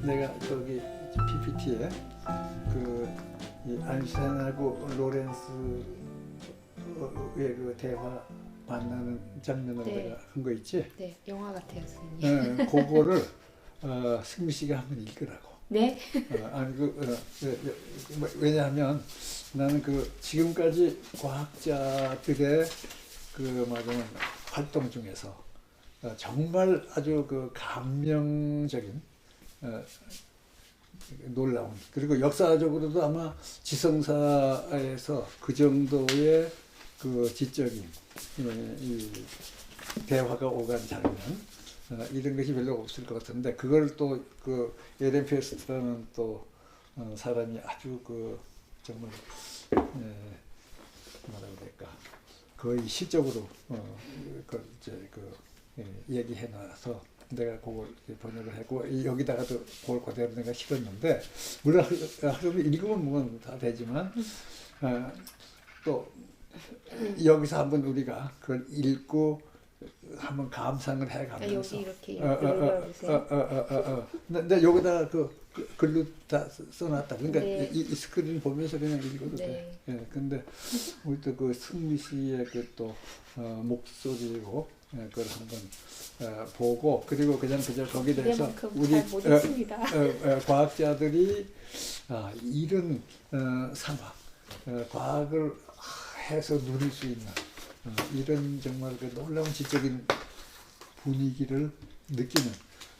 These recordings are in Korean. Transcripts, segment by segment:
내가 저기 PPT에 이 아인슈타인하고 로렌스의 그 대화 만나는 장면을 네. 내가 한 거 있지? 네, 영화 같아요, 선생님. 그거를 승미 씨가 한번 읽으라고. 네? 아니 왜냐하면 나는 그 지금까지 과학자들의 그 말하자면 활동 중에서 정말 아주 그 감명적인 놀라운, 그리고 역사적으로도 아마 지성사에서 그 정도의 그 지적인 이 대화가 오간 장면, 이런 것이 별로 없을 것 같은데, 그걸 또 그 에렌 페스트라는 또 사람이 아주 그 정말 뭐라고 될까, 거의 시적으로 그걸 이제 얘기해놔서 내가 그걸 번역을 했고, 여기다가도 그걸 그대로 내가 실었는데, 물론 하루 읽으면 뭐 다 되지만 또 여기서 한번 우리가 그걸 읽고 한번 감상을 해가면서 여기 이렇게 읽어보세요. 근데 여기다가 글로 다 써놨다. 그러니까 네. 이 스크린 보면서 그냥 읽어도 돼. 네. 예, 근데 우리 또 그 승미 씨의 그 또 목소리로 그걸 한번 보고, 그리고 그저 거기에 대해서 우리 잘못 읽습니다. 과학자들이 이런 상황, 과학을 해서 누릴 수 있는 이런 정말 그 놀라운 지적인 분위기를 느끼는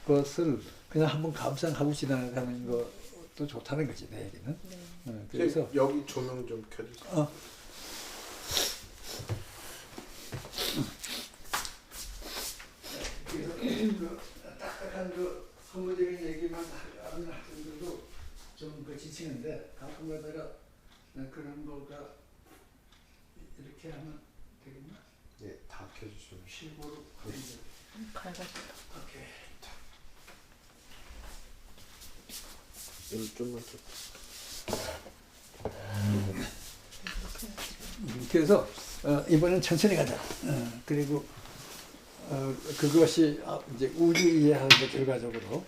것을 그냥 한번 감상하고 지나가는 것도 좋다는 거지, 내 얘기는. 네. 그래서 여기 조명 좀 켜주세요. 그래서 그 딱딱한 그 선무적인 얘기만 하는 학생들도 좀 그 지치는데, 가끔 가다가 그런 거가 이렇게 하면 되겠나? 네, 다 켜주시면. 실고로 갈가지다. 오케이. 여기 좀만 더. 그래서 이번엔 천천히 가자. 그리고 그것이 이제 우주 이해하는 데 결과적으로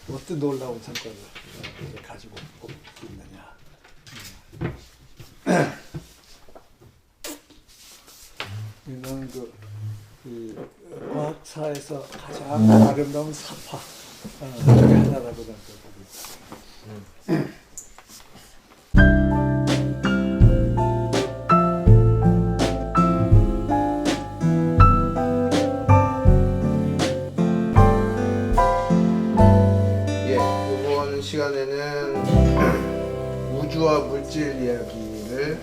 어떤 놀라운 성과를 가지고 있느냐. 이거는 이 과학사에서 가장 아름다운 사파 중에 하나라고 저는 보고 있습니다. 이번 시간에는 우주와 물질 이야기를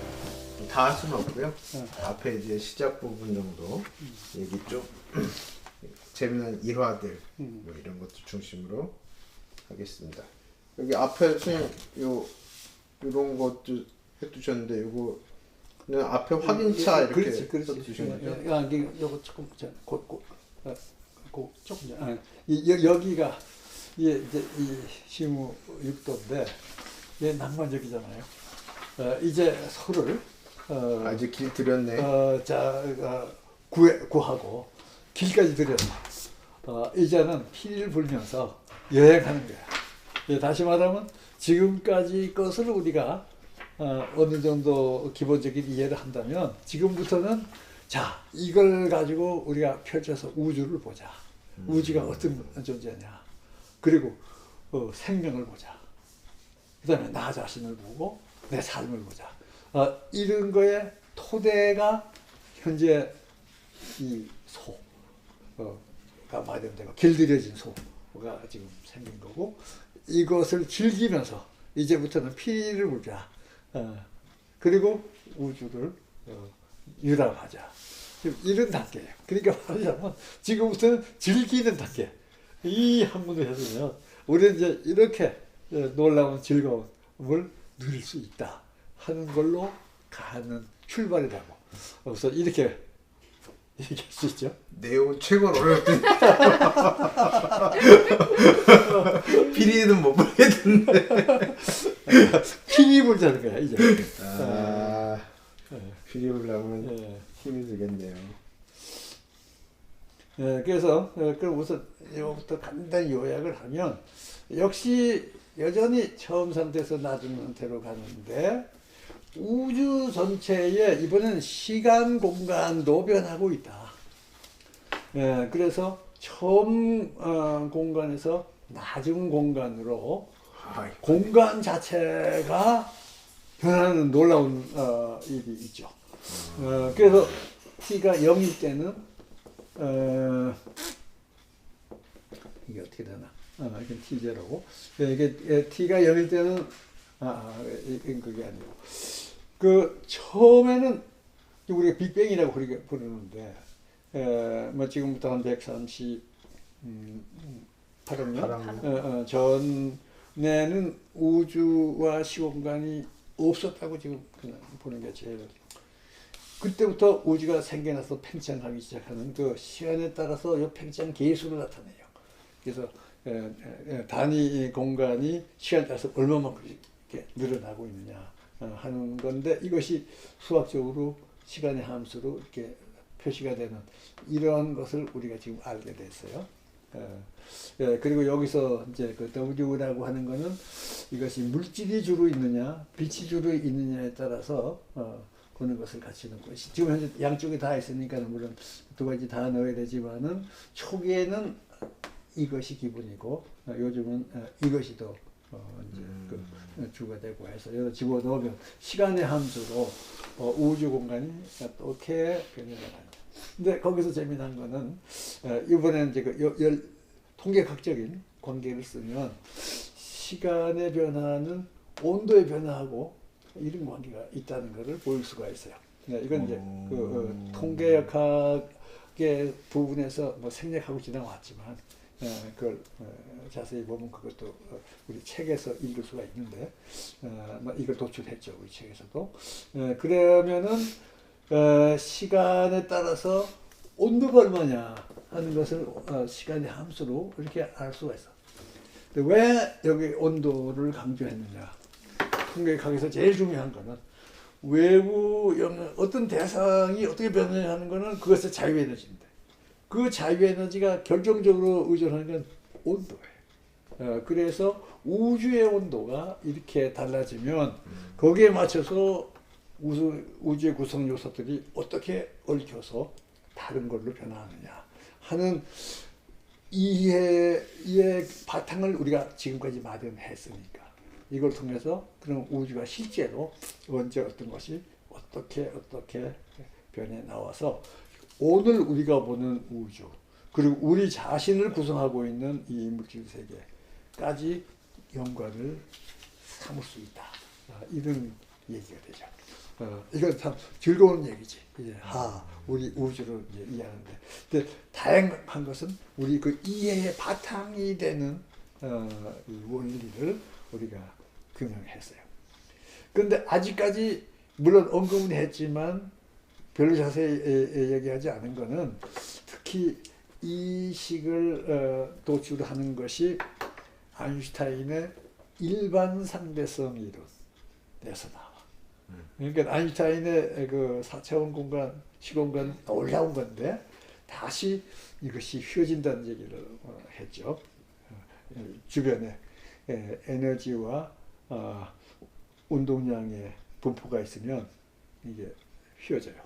다 할 수는 없고요. 앞에 이제 시작 부분 정도 얘기 좀 재미난 일화들 뭐 이런 것도 중심으로 하겠습니다. 여기 앞에 선생님 이런 것도 해두셨는데, 요거는 앞에 확인차 이렇게 써두신 거죠? 요거 조금 조금 전. 여기가 이제 이 시무 6도인데 얘 낭만적이잖아요. 이제 소를 이제 길 들였네. 구하고 길까지 들였어. 이제는 피를 불면서 여행하는 거야. 예, 다시 말하면 지금까지 것을 우리가 어느 정도 기본적인 이해를 한다면, 지금부터는 자, 이걸 가지고 우리가 펼쳐서 우주를 보자. 우주가 어떤 존재냐. 그리고 생명을 보자. 그 다음에 나 자신을 보고 내 삶을 보자. 이런 거에 토대가 현재 이 소가 마련되고 길들여진 소가 지금 생긴 거고, 이것을 즐기면서 이제부터는 피를 불자. 그리고 우주를 유람하자. 이런 단계예요. 그러니까 말하자면 지금부터는 즐기는 단계. 이 학문을 했으면 우리는 이제 이렇게 놀라운 즐거움을 누릴 수 있다 하는 걸로 가는 출발이라고. 그래서 이렇게 얘기할 수 있죠. 내용은 최고로 어렵던데. 비리는 못 보겠는데. 힘이 불자는 거야 이제. 비리 불려면 힘이 들겠네요. 그래서 그럼 우선 이거부터 간단히 요약을 하면 역시 여전히 처음 상태에서 낮은 상태로 가는데 우주 전체에 이번엔 시간 공간도 변하고 있다. 그래서 처음 공간에서 낮은 공간으로 공간 자체가 변하는 놀라운 일이 있죠. 그래서 t가 0일 때는 이게 어떻게 되나? 이건 t0고 이게 t가 0일 때는 이건 그게 아니고 그 처음에는 우리가 빅뱅이라고 부르는데 뭐 지금부터 한 138억 년 전에는 우주와 시공간이 없었다고 지금 그냥 보는 게 제일 그때부터 우주가 생겨나서 팽창하기 시작하는 그 시간에 따라서 이 팽창 계수를 나타내요. 그래서 단위 공간이 시간에 따라서 얼마만큼 이렇게 늘어나고 있느냐 하는 건데 이것이 수학적으로 시간의 함수로 이렇게 표시가 되는 이런 것을 우리가 지금 알게 됐어요. 그리고 여기서 이제 그 W라고 하는 거는 이것이 물질이 주로 있느냐, 빛이 주로 있느냐에 따라서 보는 것을 같이 넣고 지금 현재 양쪽에 다 있으니까 물론 두 가지 다 넣어야 되지만은 초기에는 이것이 기본이고 요즘은 이것이 더 이제 그 주가 되고 해서 여기다 집어넣으면 시간의 함수로 우주 공간이 어떻게 변해나가냐. 근데 거기서 재미난 거는 이번에는 이제 그 통계학적인 관계를 쓰면 시간의 변화는 온도의 변화하고 이런 관계가 있다는 것을 보일 수가 있어요. 이건 이제 그 통계학의 부분에서 뭐 생략하고 지나왔지만 그걸 자세히 보면 그것도 우리 책에서 읽을 수가 있는데 뭐 이걸 도출했죠 우리 책에서도. 그러면은 시간에 따라서 온도가 얼마냐 하는 것을 시간의 함수로 이렇게 알 수가 있어. 근데 왜 여기 온도를 강조했느냐? 통계학에서 제일 중요한 거는 외부 영향, 어떤 대상이 어떻게 변하는 거는 그것의 자유에너지인데 그 자유에너지가 결정적으로 의존하는 건 온도예요. 그래서 우주의 온도가 이렇게 달라지면 거기에 맞춰서 우주의 구성 요소들이 어떻게 얽혀서 다른 걸로 변화하느냐 하는 이해의 바탕을 우리가 지금까지 마련했으니까 이걸 통해서 그럼 우주가 실제로 언제 어떤 것이 어떻게 변해 나와서 오늘 우리가 보는 우주 그리고 우리 자신을 구성하고 있는 이 물질 세계까지 연관을 삼을 수 있다. 이런 얘기가 되죠. 이건 참 즐거운 얘기지. 이제 우리 우주를 이제 이해하는데, 근데 다양한 것은 우리 그 이해의 바탕이 되는 이 원리를 우리가 규명했어요. 그런데 아직까지 물론 언급은 했지만 별로 자세히 얘기하지 않은 거는 특히 이 식을 도출하는 것이 아인슈타인의 일반 상대성 이론에서 나와. 그러니까 아인슈타인의 그 4차원 공간, 시공간 놀라운 건데 다시 이것이 휘어진다는 얘기를 했죠. 주변에 에너지와 운동량의 분포가 있으면 이게 휘어져요.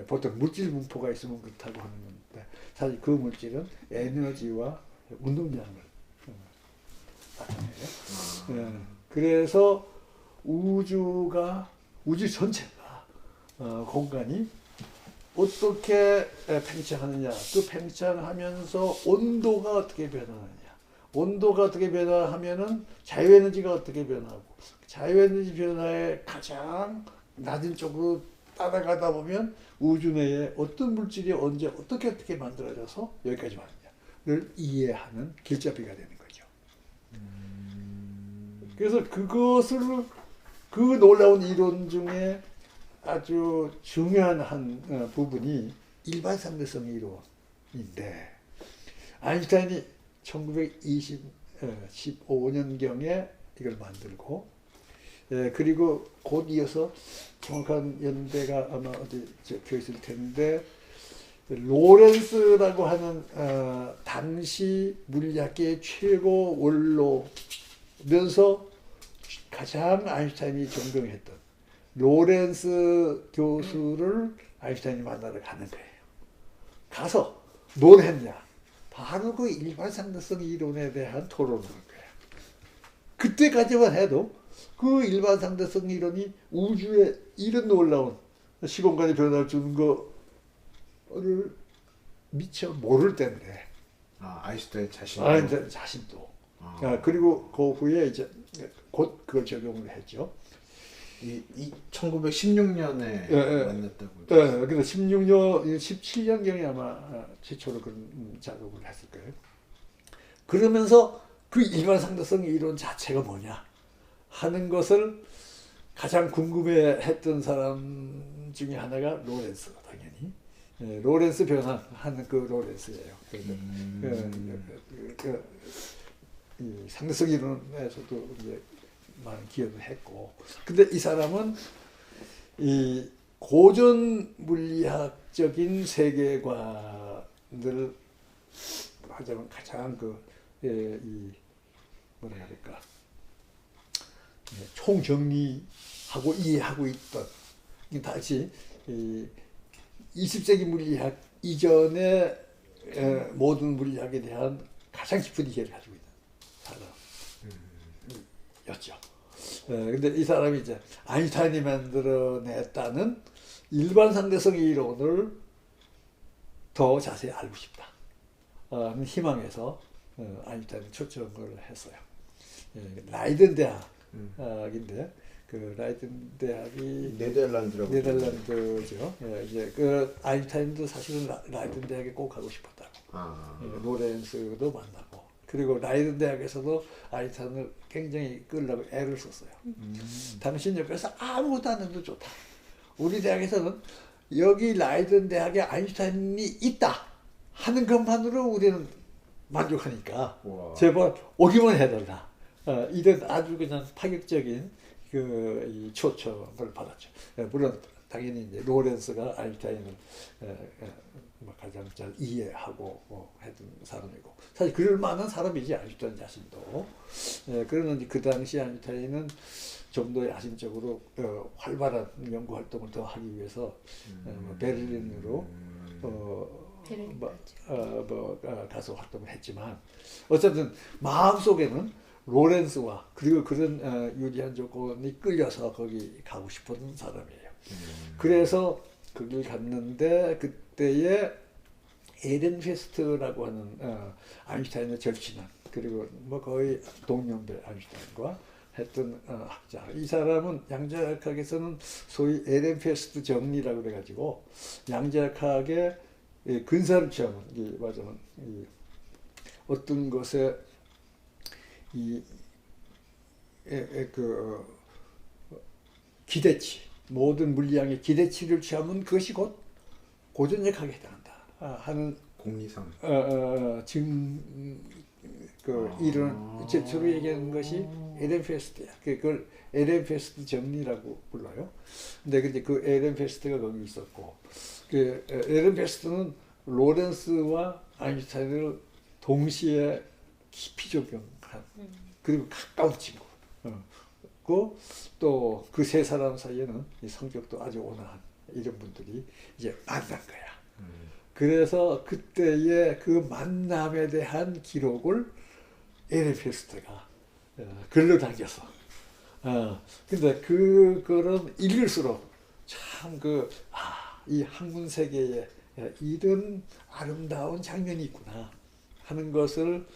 보통 물질 분포가 있으면 그렇다고 하는 건데 사실 그 물질은 에너지와 운동량을 나타내요. 그래서 우주 전체가 공간이 어떻게 팽창하느냐, 또 팽창하면서 온도가 어떻게 변하느냐, 온도가 어떻게 변화하면은 자유에너지가 어떻게 변하고, 자유에너지 변화의 가장 낮은 쪽으로 따라가다 보면 우주 내에 어떤 물질이 언제 어떻게 만들어져서 여기까지 왔느냐를 이해하는 길잡이가 되는 거죠. 그래서 그것을 그 놀라운 이론 중에 아주 중요한 한 부분이 일반 상대성 이론인데 아인슈타인이 1915년경에 이걸 만들고 그리고 곧 이어서 정확한 연대가 아마 어디 적혀 있을 텐데 로렌스라고 하는 당시 물리학계의 최고 원로면서 가장 아인슈타인이 존경했던 로렌스 교수를 아인슈타인이 만나러 가는 거예요. 가서 뭘 했냐? 바로 그 일반상대성 이론에 대한 토론을 한 거예요. 그때까지만 해도 그 일반상대성 이론이 우주에 이런 놀라운 시공간의 변화를 주는 거를 미처 모를 때인데. 아인슈타인 자신. 아인슈타인 자신도. 그리고 그 후에 이제 곧 그걸 적용을 했죠. 이 1916년에 예. 만났다고. 네, 그래서 16년, 17년경에 아마 최초로 그런 작업을 했을 거예요. 그러면서 그 일반상대성 이론 자체가 뭐냐 하는 것을 가장 궁금해했던 사람 중에 하나가 로렌스, 당연히. 로렌스 변화하는 그 로렌스예요. 이 상대성 이론에서도 이제 많은 기여를 했고, 근데 이 사람은 이 고전 물리학적인 세계관을 하자면 가장 이 뭐라 해야 될까, 총정리하고 이해하고 있던, 다시 이 20세기 물리학 이전의 모든 물리학에 대한 가장 깊은 이해를 가지고 있는 사람이었죠. 근데 이 사람이 이제 아인슈타인이 만들어냈다는 일반 상대성 이론을 더 자세히 알고 싶다 하는 희망에서 아인슈타인을 초청을 했어요. 라이든 대학인데 그 라이든 대학이 네덜란드죠. 이제 그 아인슈타인도 사실은 라이든 대학에 꼭 가고 싶었다고. 로렌스도 만나고, 그리고 라이든 대학에서도 아인슈타인을 굉장히 끌려고 애를 썼어요. 당신 옆에서 아무것도 안 해도 좋다. 우리 대학에서는 여기 라이든 대학에 아인슈타인이 있다 하는 것만으로 우리는 만족하니까 제발 오기만 해달라. 이런 아주 그냥 파격적인 이 초청을 받았죠. 물론 당연히 이제 로렌스가 아인슈타인을 가장 잘 이해하고 했던 사람이고, 사실 그럴 만한 사람이지 아인슈타인 자신도. 그러는 그 당시 아인슈타인은 좀 더 야심적으로 활발한 연구 활동을 더 하기 위해서 베를린으로 가서 활동을 했지만, 어쨌든 마음속에는 로렌스와 그리고 그런 유리한 조건이 끌려서 거기 가고 싶었던 사람이에요. 그래서 거길 갔는데 그때에 에렌페스트라고 하는 아인슈타인의 절친한, 그리고 뭐 거의 동년배 아인슈타인과 했던 학자. 이 사람은 양자역학에서는 소위 에렌페스트 정리라고 그래가지고 양자역학의 근사를 취하면, 맞으면 어떤 것에 기대치, 모든 물리학의 기대치를 취하면 그것이 곧 고전역학에 해당한다 하는 공리상 이런 제초로 얘기하는 것이 에렌페스트야. 그걸 에렌페스트 정리라고 불러요. 근데 그 에렌페스트가 거기 있었고, 그 에렌페스트는 로렌스와 아인슈타인을 동시에 깊이 적용한, 그리고 가까운 친구. 또 그 세 사람 사이에는 이 성격도 아주 온화한 이런 분들이 이제 만난 거야. 그래서 그때의 그 만남에 대한 기록을 에렌페스트가 글로 남겼어. 근데 그거는 읽을수록 참 이 학문 세계에 이런 아름다운 장면이 있구나 하는 것을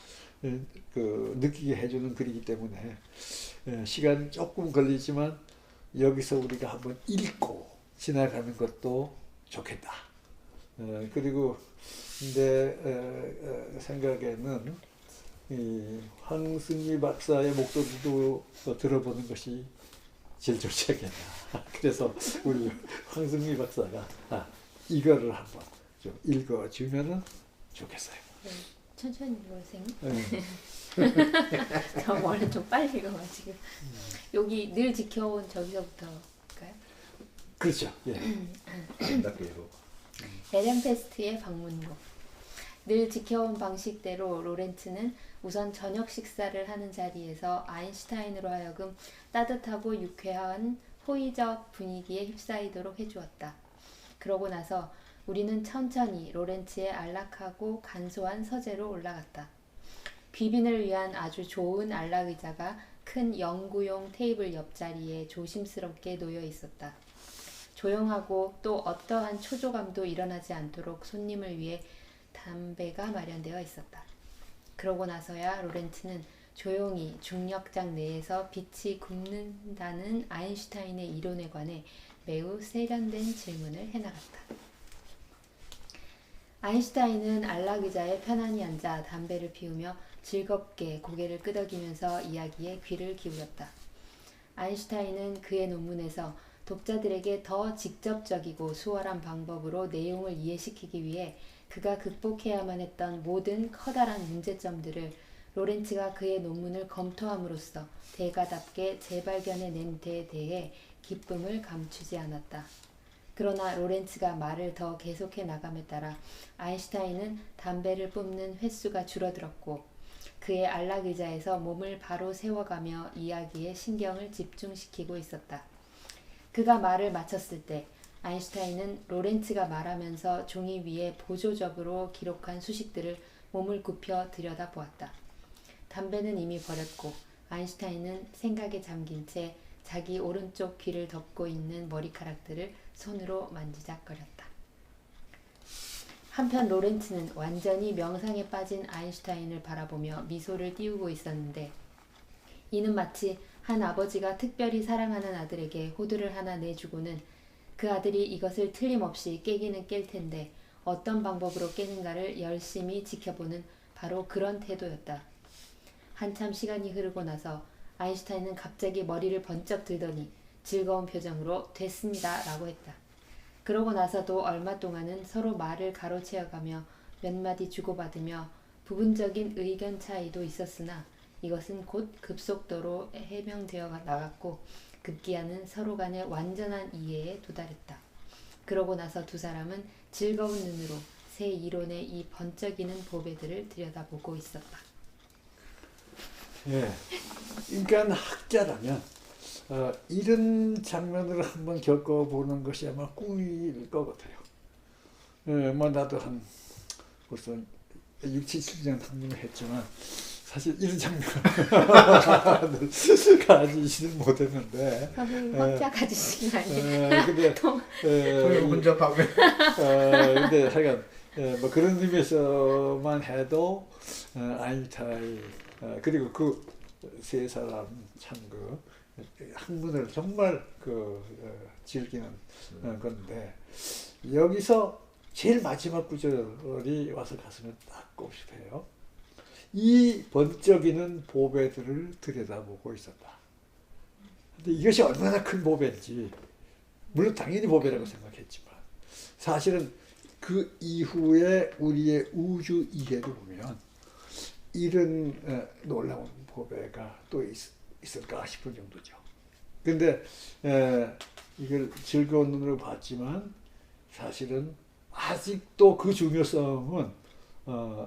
느끼게 해주는 글이기 때문에 시간 조금 걸리지만 여기서 우리가 한번 읽고 지나가는 것도 좋겠다. 그리고 내 생각에는 이 황승미 박사의 목소리도 들어보는 것이 제일 좋지 않겠나. 그래서 우리 황승미 박사가 이거를 한번 좀 읽어주면은 좋겠어요. 천천히 읽으세요. 네. 저 원래 좀 빨리 읽어가지고. 여기 늘 지켜온 저기서부터 할까요? 그렇죠. 예. 아름답게 읽어. 에렌페스트의 방문곡. 늘 지켜온 방식대로 로렌츠는 우선 저녁 식사를 하는 자리에서 아인슈타인으로 하여금 따뜻하고 유쾌한 호의적 분위기에 휩싸이도록 해주었다. 그러고 나서 우리는 천천히 로렌츠의 안락하고 간소한 서재로 올라갔다. 귀빈을 위한 아주 좋은 안락의자가 큰 연구용 테이블 옆자리에 조심스럽게 놓여 있었다. 조용하고 또 어떠한 초조감도 일어나지 않도록 손님을 위해 담배가 마련되어 있었다. 그러고 나서야 로렌츠는 조용히 중력장 내에서 빛이 굽는다는 아인슈타인의 이론에 관해 매우 세련된 질문을 해나갔다. 아인슈타인은 안락의자에 편안히 앉아 담배를 피우며 즐겁게 고개를 끄덕이면서 이야기에 귀를 기울였다. 아인슈타인은 그의 논문에서 독자들에게 더 직접적이고 수월한 방법으로 내용을 이해시키기 위해 그가 극복해야만 했던 모든 커다란 문제점들을 로렌츠가 그의 논문을 검토함으로써 대가답게 재발견해낸 데 대해 기쁨을 감추지 않았다. 그러나 로렌츠가 말을 더 계속해 나감에 따라 아인슈타인은 담배를 뿜는 횟수가 줄어들었고 그의 안락의자에서 몸을 바로 세워가며 이야기에 신경을 집중시키고 있었다. 그가 말을 마쳤을 때 아인슈타인은 로렌츠가 말하면서 종이 위에 보조적으로 기록한 수식들을 몸을 굽혀 들여다보았다. 담배는 이미 버렸고 아인슈타인은 생각에 잠긴 채 자기 오른쪽 귀를 덮고 있는 머리카락들을 손으로 만지작거렸다. 한편 로렌츠는 완전히 명상에 빠진 아인슈타인을 바라보며 미소를 띄우고 있었는데 이는 마치 한 아버지가 특별히 사랑하는 아들에게 호두를 하나 내주고는 그 아들이 이것을 틀림없이 깨기는 깰 텐데 어떤 방법으로 깨는가를 열심히 지켜보는 바로 그런 태도였다. 한참 시간이 흐르고 나서 아인슈타인은 갑자기 머리를 번쩍 들더니 즐거운 표정으로 됐습니다 라고 했다. 그러고 나서도 얼마 동안은 서로 말을 가로채어가며 몇 마디 주고받으며 부분적인 의견 차이도 있었으나 이것은 곧 급속도로 해명되어 나갔고 급기야는 서로 간의 완전한 이해에 도달했다. 그러고 나서 두 사람은 즐거운 눈으로 새 이론의 이 번쩍이는 보배들을 들여다보고 있었다. 예, 그러니까 학자라면 이런 장면을 한번 겪어보는 것이 아마 꿈일 것 같아요. 뭐 나도 한 벌써 6, 70년 학문을 했지만 사실 이런 장면을 가지지는 못했는데. 선생님 혼자 가지신 거 아니에요? 근데 혼자 밤에. 근데 하여간 뭐 그런 의미에서만 해도 아인슈타인 그리고 그 세 사람 참 그 학문을 정말 즐기는 건데 여기서 제일 마지막 구절이 와서 가슴에 딱 꼽히네요. 이 번쩍이는 보배들을 들여다보고 있었다. 근데 이것이 얼마나 큰 보배인지 물론 당연히 보배라고 생각했지만 사실은 그 이후에 우리의 우주 이해를 보면 이런 놀라운 보배가 또 있을까 싶은 정도죠. 근데 이걸 즐거운 눈으로 봤지만 사실은 아직도 그 중요성은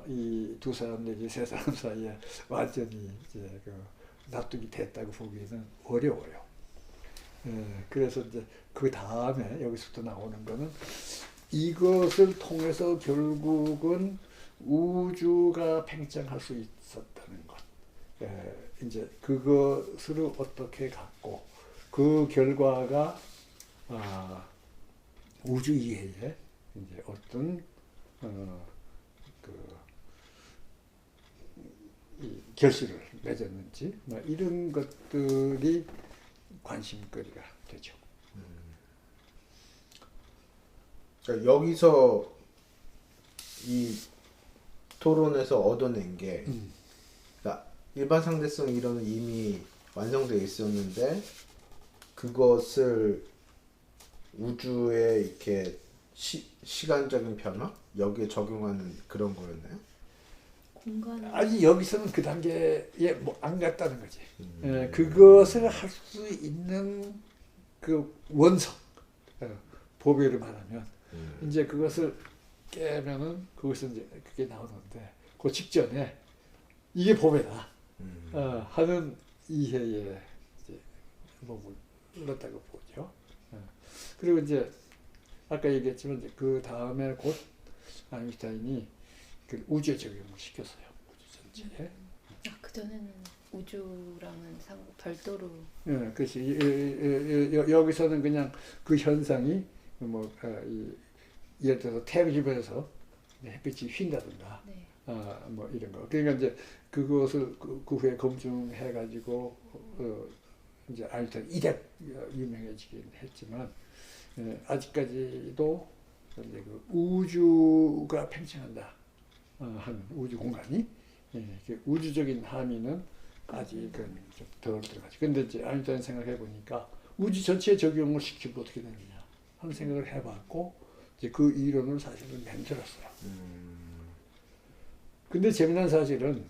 이 두 사람 내지 세 사람 사이에 완전히 이제 납득이 됐다고 보기는 어려워요. 그래서 이제 그 다음에 여기서부터 나오는 거는 이것을 통해서 결국은 우주가 팽창할 수 있었다는 것. 이제 그것을 어떻게 갖고 그 결과가 우주 이해에 이제 어떤 이 결실을 맺었는지 뭐 이런 것들이 관심거리가 되죠. 그러니까 여기서 이 토론에서 얻어낸 게 그러니까 일반 상대성 이론은 이미 완성되어 있었는데 그것을 우주의 이렇게 시간적인 변화 여기에 적용하는 그런 거였나요? 아직 여기서는 그 단계에 뭐 안 갔다는 거지. 그것을 할 수 있는 그 원석 보배를 말하면 이제 그것을 깨면은 거기서 이제 그게 나오는데 그 직전에 이게 봄이다 하는 이해에 이제 몸을 넣었다고 보죠. 그리고 이제 아까 얘기했지만 이제 그 다음에 곧 아인슈타인이 그 우주에 적용을 시켰어요. 우주 전체에. 그전에는 우주랑은 별도로. 예, 그렇지. 여기서는 그냥 그 현상이 뭐 예를 들어서 태양 주변에서 햇빛이 휜다든가, 네. 뭐 이런 거. 그러니까 이제 그것을 그 후에 검증해 가지고 이제 아인슈타인 이력 유명해지긴 했지만 아직까지도 이제 그 우주가 팽창한다 하는 우주 공간이 우주적인 함의는 아직은 좀 덜 들어가죠. 근데 이제 아인슈타인 생각해 보니까 우주 전체에 적용을 시키면 어떻게 되느냐 하는 생각을 해봤고 이제 그 이론을 사실은 만들었어요. 근데 재미난 사실은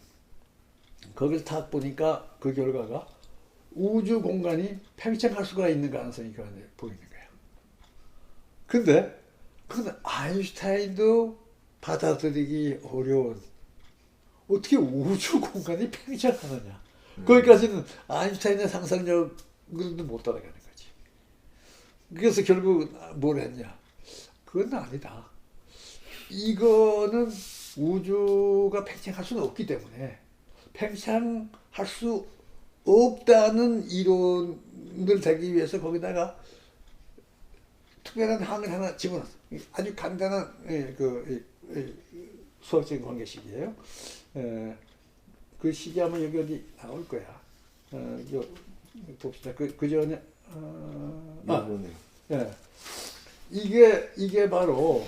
거기를 딱 보니까 그 결과가 우주 공간이 팽창할 수가 있는 가능성이 그 안에 보이는 거예요. 근데 그건 아인슈타인도 받아들이기 어려운 어떻게 우주 공간이 팽창하느냐. 거기까지는 아인슈타인의 상상력으로도 못 따라가는 거지. 그래서 결국 뭘 했냐. 그건 아니다. 이거는 우주가 팽창할 수는 없기 때문에 팽창할 수 없다는 이론을 대기 위해서 거기다가 특별한 항을 하나 집어넣었어. 아주 간단한 수학적인 관계식이에요. 그 식이 아마 여기 어디 나올 거야. 봅시다. 그 전에 예. 이게 바로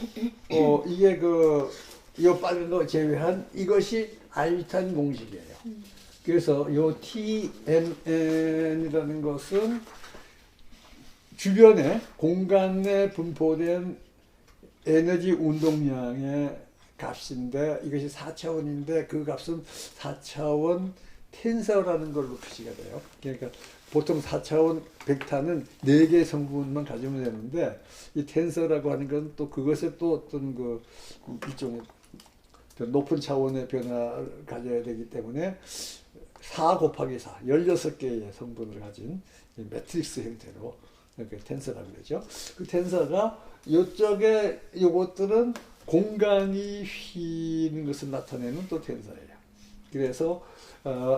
이게 요 빨간 거 제외한 이것이 아인슈타인 공식이에요. 그래서 요 TMN이라는 것은 주변에 공간에 분포된 에너지 운동량의 값인데 이것이 4차원인데 그 값은 4차원 텐서라는 걸로 표시가 돼요. 그러니까 보통 4차원 벡터는 4개의 성분만 가지면 되는데 이 텐서라고 하는 건 또 그것에 또 어떤 그 일종의 높은 차원의 변화를 가져야 되기 때문에 4 곱하기 4, 16개의 성분을 가진 매트릭스 형태로 이렇게 텐서라고 그러죠. 그 텐서가 이쪽에 요것들은 공간이 휘는 것을 나타내는 또 텐서예요. 그래서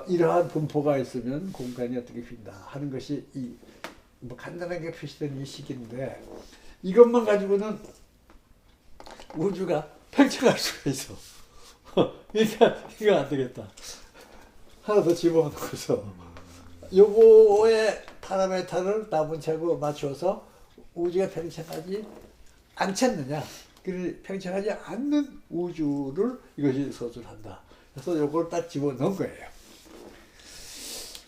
이러한 분포가 있으면 공간이 어떻게 휜다 하는 것이 뭐 간단하게 표시된 이 식인데 이것만 가지고는 우주가 팽창할 수가 있어. 그러니까 이거 안 되겠다. 하나 더 집어넣어서 요거의 파라메타를 나무차고 맞춰서 우주가 팽창하지 않지 않느냐. 팽창하지 않는 우주를 이것이 서술한다. 그래서 요걸 딱 집어넣은 거예요.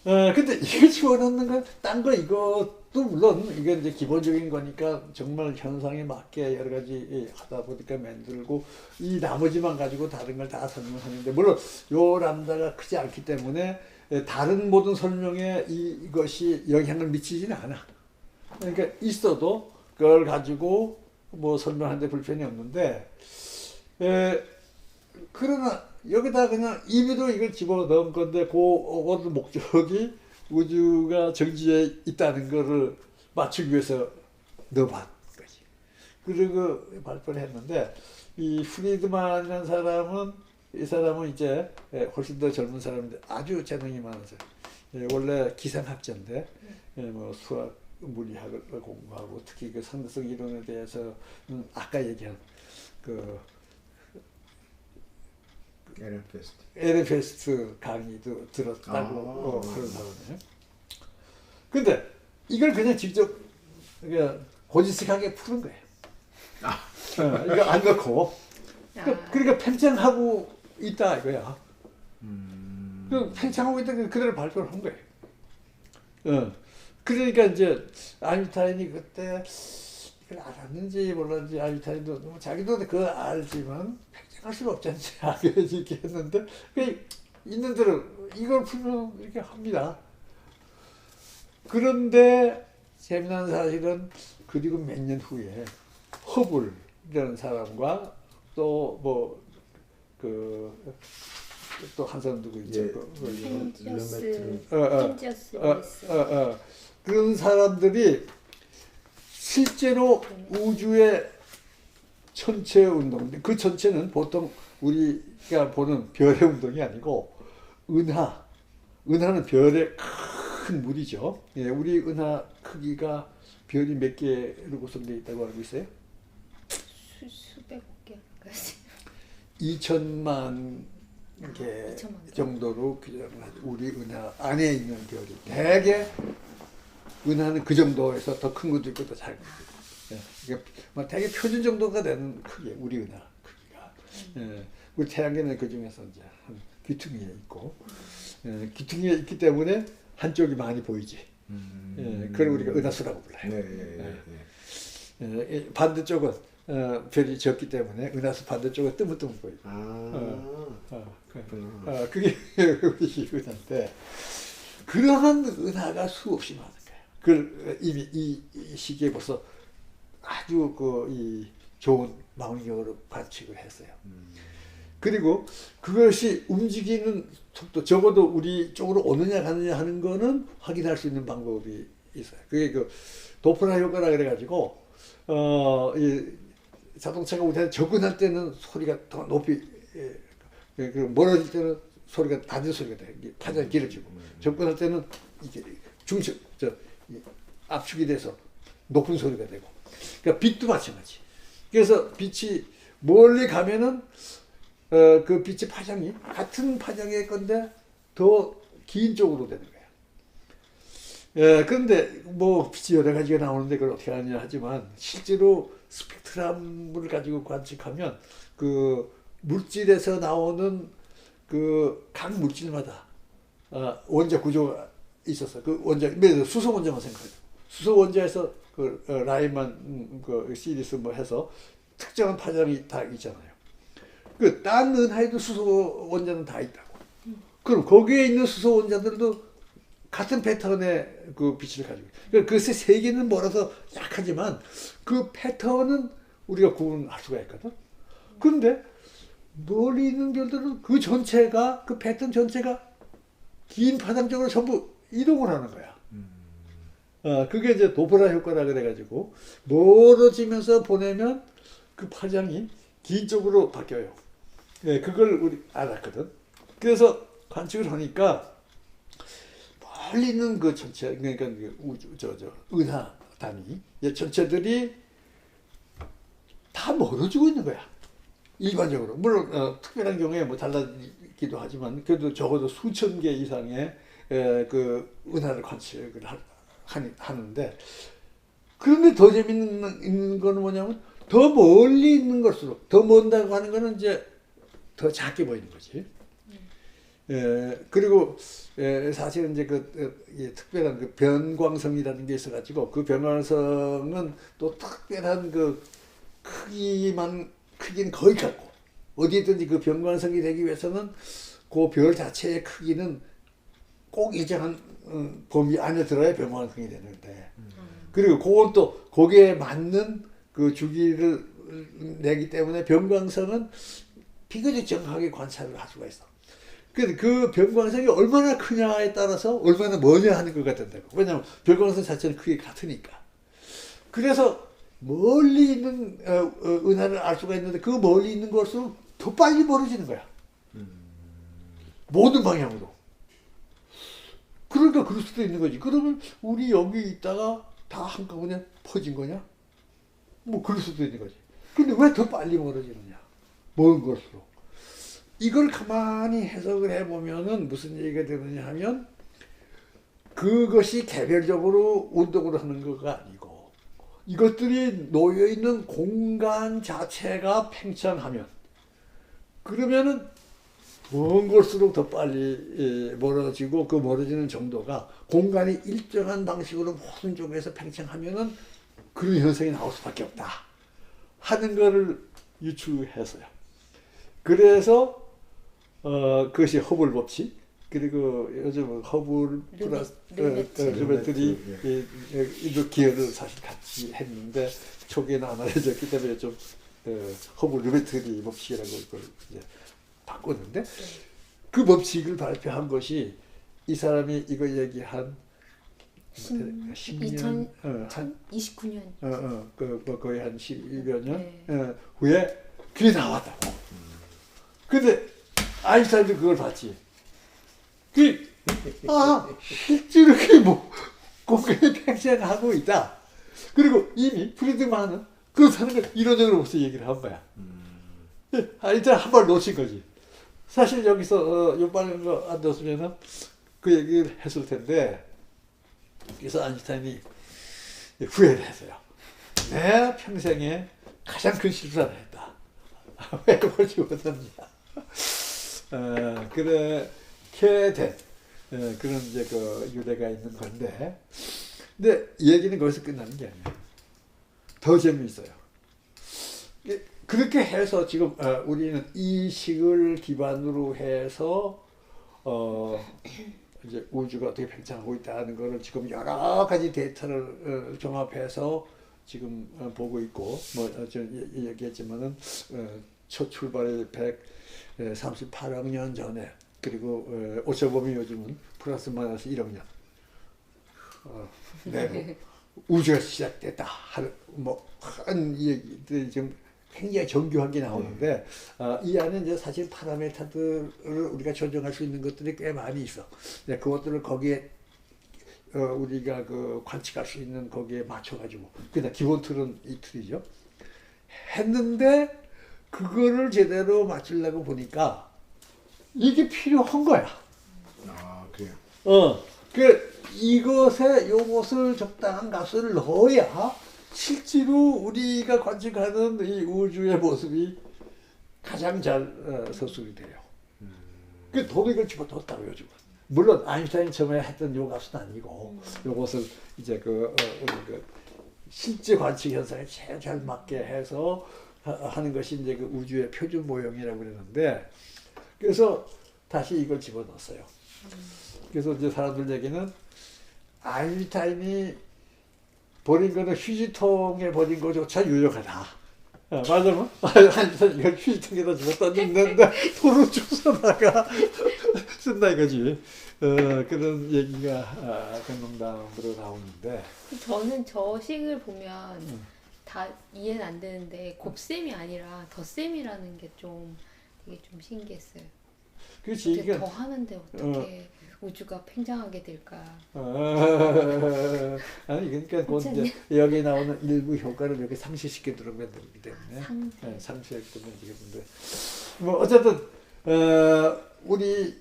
근데 이거 집어넣는 건 딴 거 이것도 물론 이게 이제 기본적인 거니까 정말 현상에 맞게 여러 가지 하다 보니까 만들고 이 나머지만 가지고 다른 걸 다 설명하는데 물론 요 람다가 크지 않기 때문에 다른 모든 설명에 이것이 영향을 미치지는 않아. 그러니까 있어도 그걸 가지고 뭐 설명하는데 불편이 없는데 그러나 여기다 그냥 임의로 이걸 집어넣은 건데 그 목적이 우주가 정지에 있다는 거를 맞추기 위해서 넣어봤 거지. 그리고 발표를 했는데 이 프리드만이라는 사람은 이 사람은 이제 훨씬 더 젊은 사람인데 아주 재능이 많아서 원래 기상학자인데 뭐 수학 물리학을 공부하고 특히 그 상대성 이론에 대해서는 아까 얘기한 그 에르페스트 강의도 들었다고 그런 사람이에요. 근데 이걸 그냥 직접 그냥 고지식하게 푸는 거예요. 이거 안 넣고. 그러니까 팽창하고 있다 이거야. 팽창하고 있다 그대로 발표를 한 거예요. 그러니까 이제 아인슈타인이 그때 이걸 알았는지 몰랐는지 아인슈타인도 자기도 그걸 알지만 할 수가 없지 않지. 이렇게 했는데, 있는 대로 이걸 풀면 이렇게 합니다. 그런데 재미난 사실은 그리고 몇 년 후에 허블 이라는 사람과 또 뭐 그 또 한 사람 누구 있죠? 예. 펜지어스 어, 어. 펜지어스 어, 레이스. 그런 사람들이 실제로 우주의 전체 운동, 그 전체는 보통 우리가 보는 별의 운동이 아니고 은하는 별의 큰 물이죠. 예, 우리 은하 크기가 별이 몇 개로 구성되어 있다고 알고 있어요? 수백 개까지. 2천만 개 2천만 개? 정도로 규정하죠. 우리 은하 안에 있는 별이 대개 은하는 그 정도에서 더 큰 것도 있고 더 작은 것도 있고. 예, 그러니까 뭐 대개 표준 정도가 되는 크기, 우리 은하 크기가. 예, 우리 태양계는 그 중에서 이제 한 귀퉁이에 있고, 예, 귀퉁이에 있기 때문에 한쪽이 많이 보이지. 예, 그걸 우리가 은하수라고 불러요. 네. 예, 반대쪽은 별이 적기 때문에 은하수 반대쪽은 뜨문뜨문 보이고. 그렇구나. 그게 우리 은하인데, 그러한 은하가 수없이 많은 거예요. 그걸 이미 이 시기에 벌써 아주 이 좋은 망원경으로 관측을 했어요. 그리고 그것이 움직이는 속도, 적어도 우리 쪽으로 오느냐 가느냐 하는 거는 확인할 수 있는 방법이 있어요. 그게 그 도플러 효과라 그래가지고, 이 자동차가 우리한테 접근할 때는 소리가 더 높이, 그리고 멀어질 때는 소리가 낮은 소리가 돼. 파장이 길어지고. 접근할 때는 이게 압축이 돼서 높은 소리가 되고. 그러니까 빛도 마찬가지. 그래서 빛이 멀리 가면은 그 빛의 파장이 같은 파장의 건데 더 긴 쪽으로 되는 거예요. 예, 그런데 뭐 빛이 여러 가지가 나오는데 그걸 어떻게 하느냐 하지만 실제로 스펙트럼을 가지고 관측하면 그 물질에서 나오는 그 각 물질마다 원자 구조가 있었어. 그 원자, 예를 들어 수소 원자만 생각해요. 수소 원자에서 그 라인만 그 시리스 뭐 해서 특정한 파장이 다 있잖아요. 그 딴 은하에도 수소 원자는 다 있다고. 그럼 거기에 있는 수소 원자들도 같은 패턴의 그 빛을 가지고 있어요. 그것의 세계는 멀어서 약하지만 그 패턴은 우리가 구분할 수가 있거든. 그런데 멀리 있는 별들은 그 전체가, 그 패턴 전체가 긴 파장적으로 전부 이동을 하는 거야. 그게 이제 도플러 효과라 그래가지고 멀어지면서 보내면 그 파장이 긴 쪽으로 바뀌어요. 예, 그걸 우리 알았거든. 그래서 관측을 하니까 멀리 있는 그 전체, 그러니까 그 우주, 은하 단위, 전체들이 다 멀어지고 있는 거야. 일반적으로. 물론, 특별한 경우에 뭐 달라지기도 하지만, 그래도 적어도 수천 개 이상의 그 은하를 관측을 하는데, 그런데 더 재밌는 거는 뭐냐면, 더 멀리 있는 걸수록, 더 먼다고 하는 거는 이제 더 작게 보이는 거지. 그리고 사실은 이제 특별한 그 변광성이라는 게 있어가지고 그 변광성은 또 특별한 그 크기는 거의 같고 어디든지 그 변광성이 되기 위해서는 그 별 자체의 크기는 꼭 일정한 범위 안에 들어야 변광성이 되는데 그리고 그건 또 거기에 맞는 그 주기를 내기 때문에 변광성은 비교적 정확하게 관찰을 할 수가 있어. 그 변광성이 얼마나 크냐에 따라서 얼마나 뭐냐 하는 것 같은다고. 왜냐하면 변광성 자체는 크게 같으니까. 그래서 멀리 있는 은하를 알 수가 있는데 그 멀리 있는 것으로 더 빨리 멀어지는 거야. 모든 방향으로. 그러니까 그럴 수도 있는 거지. 그러면 우리 여기 있다가 다 한꺼번에 퍼진 거냐? 뭐 그럴 수도 있는 거지. 근데 왜 더 빨리 멀어지느냐? 먼 것으로. 이걸 가만히 해석을 해보면은 무슨 얘기가 되느냐 하면 그것이 개별적으로 운동을 하는 거가 아니고 이것들이 놓여있는 공간 자체가 팽창하면 그러면은 먼 곳으로 더 빨리 멀어지고 그 멀어지는 정도가 공간이 일정한 방식으로 모든 쪽에서 팽창하면은 그런 현상이 나올 수밖에 없다 하는 거를 유추했어요. 그래서 그것이 허블 법칙 그리고 요즘 허블 플러스 르메트리 이도 기여를 사실 같이 했는데 초기에는 안 알려졌기 때문에 좀 허브 르베트리 법칙이라고 그걸 이제 바꿨는데 그 법칙을 발표한 것이 이 사람이 이거 얘기한 10년, 한 2029년. 거의 한 12여 년 네. 후에 그게 나왔다고. 근데 아인슈타인도 그걸 봤지. 실제로 그게 뭐 공간이 팽창하고 있다. 그리고 이미 프리드만은 그렇다는 걸 이론적으로 벌써 얘기를 한 거야. 일단 한 발 놓친 거지. 사실 여기서 요빠른 거 안 넣었으면은 그 얘기를 했을 텐데, 그래서 아인슈타인이 후회를 했어요. 내 평생에 가장 큰 실수를 했다. 왜 보지 못했냐. 그렇게 된 그런 이제 그 유래가 있는 건데, 근데 얘기는 거기서 끝나는 게 아니야. 더 재미있어요. 그렇게 해서 지금 우리는 이 식을 기반으로 해서 이제 우주가 어떻게 팽창하고 있다는 것을 지금 여러 가지 데이터를 종합해서 지금 보고 있고, 뭐 얘기했지만은 첫 출발이 138억 년 전에, 그리고 어쩌보면 요즘은 플러스 마이너스 1억 년 내로 우주가 시작됐다 한 얘기들이 지금 굉장히 정교한 게 나오는데, 이 안에 이제 사실 파라미터들을 우리가 조정할 수 있는 것들이 꽤 많이 있어. 그것들을 거기에 우리가 그 관측할 수 있는 거기에 맞춰가지고, 그냥 기본 틀은 이 틀이죠. 했는데 그거를 제대로 맞추려고 보니까 이게 필요한 거야. 그래요. 요것을 적당한 값을 넣어야 실제로 우리가 관측하는 이 우주의 모습이 가장 잘 서술이 돼요. 그 도덕을 집어넣었다고 요즘은. 물론 아인슈타인 처음에 했던 요 값은 아니고, 요것을 이제 우리 실제 관측 현상에 제일 잘 맞게 해서 하는 것이 이제 그 우주의 표준 모형이라고 그러는데, 그래서 다시 이걸 집어넣었어요. 그래서 이제 사람들 얘기는 아인슈타인이 버린 거는 휴지통에 버린 거조차 유용하다. 맞으면 아인슈타인 이걸 휴지통에다 집어넣는데 돈을 주워다가 쓴다 이거지. 그런 얘기가 그 농담으로 나오는데, 저는 저 식을 보면 다 이해는 안 되는데 곱셈이 아니라 덧셈이라는 게 좀 되게 좀 신기했어요. 그렇지. 어떻게 더 하는데 어떻게 우주가 팽창하게 될까? 아니 그러니까 곧 이제 여기 나오는 일부 효과를 이렇게 상쇄시켜 들어가야 되기 때문에 상쇄시키면 되겠는데, 뭐 어쨌든 우리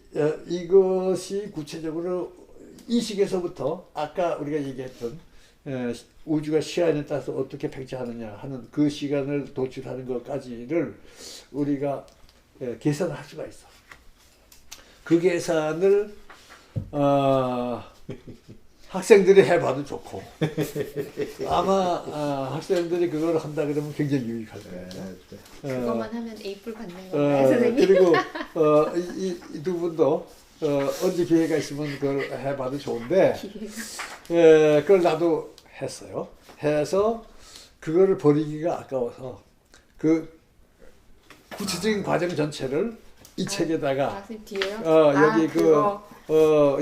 이것이 구체적으로 이 식에서부터 아까 우리가 얘기했던 우주가 시간에 따라서 어떻게 팽창하느냐 하는 그 시간을 도출하는 것까지를 우리가 계산을 할 수가 있어. 그 계산을 학생들이 해봐도 좋고, 아마 학생들이 그걸 한다 그러면 굉장히 유익할 거예요. 그것만 하면 A뿔 받는 건가요, 선생님? 그리고 이 두 분도 언제 기회가 있으면 그걸 해봐도 좋은데, 그걸 나도 했어요. 해서 그거를 버리기가 아까워서 그 구체적인 과정 전체를 이 책에다가 뒤에요? 여기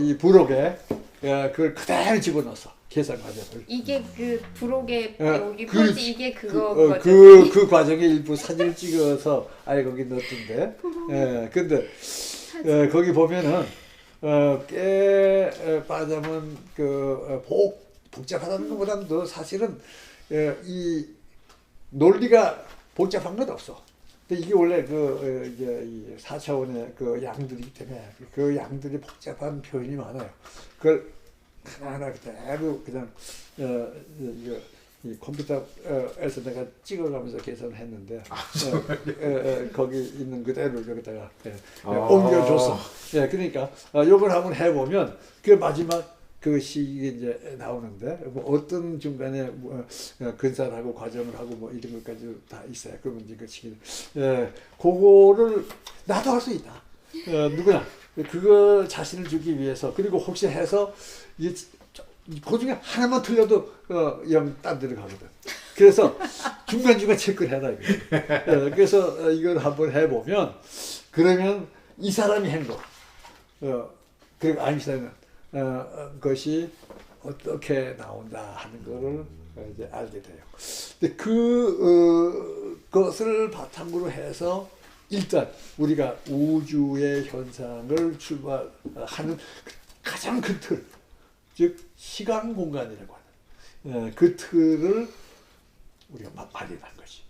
이 부록에 그걸 그대로 집어넣었어. 계산 과정을. 이게 그 부록에 여기 그- 표지 이게 그거 거죠? 그 과정의 일부 사진을 찍어서 아예 거기 넣었던데. 근데 거기 보면은 꽤 빠자면 복잡하다는 것보다도 사실은 이 논리가 복잡한 건 없어. 근데 이게 원래 이제 이 4차원의 그 양들이기 때문에 그 양들이 복잡한 표현이 많아요. 그걸 하나하나 그대로 그냥 이 컴퓨터에서 내가 찍어가면서 계산했는데 거기 있는 그대로 여기다가 옮겨줬어. 그러니까 요걸 한번 해보면 그 마지막 그 시기에 이제 나오는데 뭐 어떤 중간에 근사하고 과정을 하고 뭐 이런 것까지 다 있어요. 그러면 이제 그 시기 그거를 나도 할 수 있다. 누구나 그거 자신을 주기 위해서. 그리고 혹시 해서 그 중에 하나만 틀려도 영 딴 데로 가거든. 그래서 중간중간 체크를 해라. 이거예요. 그래서 이걸 한번 해보면 그러면 이 사람이 한 거, 그리고 아인슈타인은 그것이 어떻게 나온다 하는 거를 이제 알게 돼요. 근데 그것을 바탕으로 해서 일단 우리가 우주의 현상을 출발하는 가장 큰 틀, 즉 시간 공간이라고 하는 그 틀을 우리가 마련한 것이.